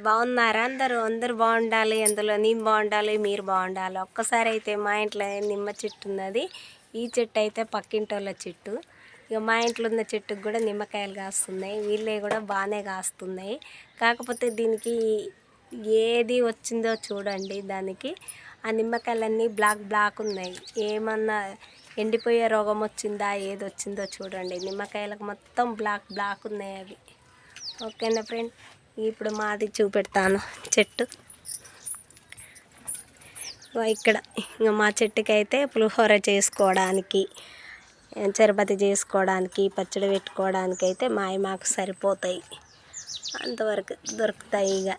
బాగున్నారా అందరూ బాగుండాలి, అందులో నేను బాగుండాలి, మీరు బాగుండాలి. ఒక్కసారి అయితే మా ఇంట్లో నిమ్మ చెట్టు ఉన్నది. ఈ చెట్టు అయితే పక్కింటోళ్ళ చెట్టు. ఇక మా ఇంట్లో ఉన్న చెట్టుకు కూడా నిమ్మకాయలు కాస్తున్నాయి. వీళ్ళే కూడా బాగానే కాస్తున్నాయి. కాకపోతే దీనికి ఏది వచ్చిందో చూడండి. దానికి ఆ నిమ్మకాయలన్నీ బ్లాక్ ఉన్నాయి. ఏమన్నా ఎండిపోయే రోగం వచ్చిందా, ఏది వచ్చిందో చూడండి. నిమ్మకాయలకు మొత్తం బ్లాక్ ఉన్నాయి అవి. ఓకేనా ఫ్రెండ్, ఇప్పుడు మాది చూపెడతాను చెట్టు. ఇక్కడ ఇంకా మా చెట్టుకి అయితే పులిహోర చేసుకోవడానికి, చరబతి చేసుకోవడానికి, పచ్చడి పెట్టుకోవడానికి అయితే మాకు సరిపోతాయి. అంతవరకు దొరుకుతాయి. ఇక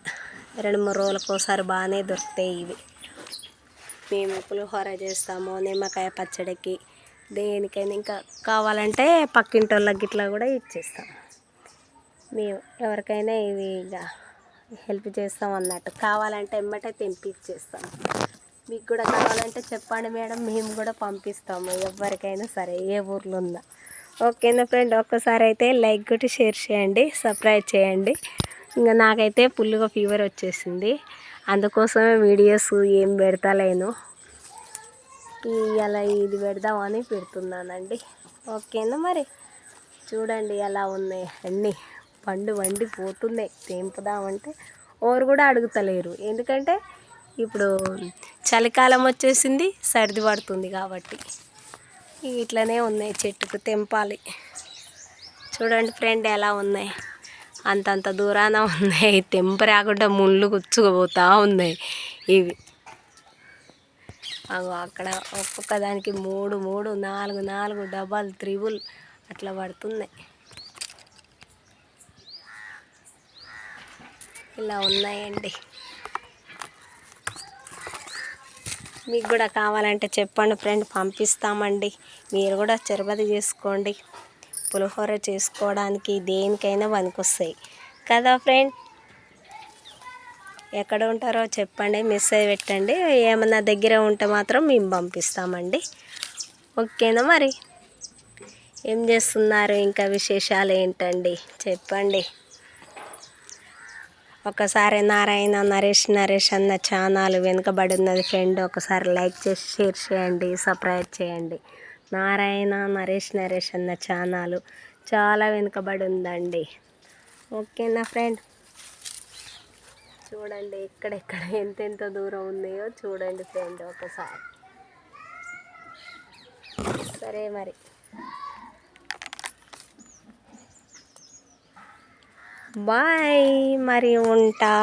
2-3 రోజులకు ఒకసారి బాగానే దొరుకుతాయి ఇవి. మేము పులిహోర చేస్తాము, నిమ్మకాయ పచ్చడికి, దేనికైనా ఇంకా కావాలంటే పక్కింటోళ్ళకి ఇట్లా కూడా ఇచ్చేస్తాం. మేము ఎవరికైనా ఇవి ఇక హెల్ప్ చేస్తాం అన్నట్టు. కావాలంటే ఎమ్మటే తెంపి ఇచ్చేస్తాం. మీకు కూడా కావాలంటే చెప్పండి మేడం, మేము కూడా పంపిస్తాము ఎవరికైనా సరే, ఏ ఊర్లో ఉందా. ఓకేనా ఫ్రెండ్, ఒక్కసారి అయితే లైక్ కొట్టి షేర్ చేయండి, సబ్స్క్రైబ్ చేయండి. ఇంకా నాకైతే ఫుల్గా ఫీవర్ వచ్చేసింది, అందుకోసమే వీడియోస్ ఏం పెడతలేను. ఇలా ఇది పెడదామని పెడుతున్నానండి. ఓకేనా మరి, చూడండి ఎలా ఉన్నాయి అన్నీ. పండు వండిపోతున్నాయి. తెంపుదామంటే ఎవరు కూడా అడుగుతలేరు. ఎందుకంటే ఇప్పుడు చలికాలం వచ్చేసింది, సర్ది పడుతుంది కాబట్టి. ఇట్లనే ఉన్నాయి, చెట్టుకు తెంపాలి. చూడండి ఫ్రెండ్ ఎలా ఉన్నాయి, అంతంత దూరాన ఉన్నాయి. తెంప రాకుండా ముళ్ళు గుచ్చుకుపోతూ ఉన్నాయి ఇవి. అక్కడ ఒక్కొక్క దానికి 3 4 డబల్ త్రిబుల్ అట్లా పడుతున్నాయి. ఇలా ఉన్నాయండి. మీకు కూడా కావాలంటే చెప్పండి ఫ్రెండ్, పంపిస్తామండి. మీరు కూడా చరబతి చేసుకోండి, పులిహోర చేసుకోవడానికి, దేనికైనా పనికొస్తాయి కదా ఫ్రెండ్. ఎక్కడ ఉంటారో చెప్పండి, మెసేజ్ పెట్టండి. ఏమన్నా దగ్గర ఉంటే మాత్రం మేము పంపిస్తామండి. ఓకేనా మరి, ఏం చేస్తున్నారు, ఇంకా విశేషాలు ఏంటండి చెప్పండి. ఒకసారి నారాయణ నరేష్ అన్న ఛానల్ వెనుకబడి ఉన్నది ఫ్రెండ్. ఒకసారి లైక్ చేసి షేర్ చేయండి, సబ్స్క్రైబ్ చేయండి. నారాయణ నరేష్ అన్న ఛానల్ చాలా వెనుకబడి ఉందండి. ఓకేనా ఫ్రెండ్, చూడండి ఎక్కడెక్కడ ఎంతెంత దూరం ఉన్నాయో చూడండి ఫ్రెండ్ ఒకసారి. సరే మరి, బాయ్ మరి, ఉంటా.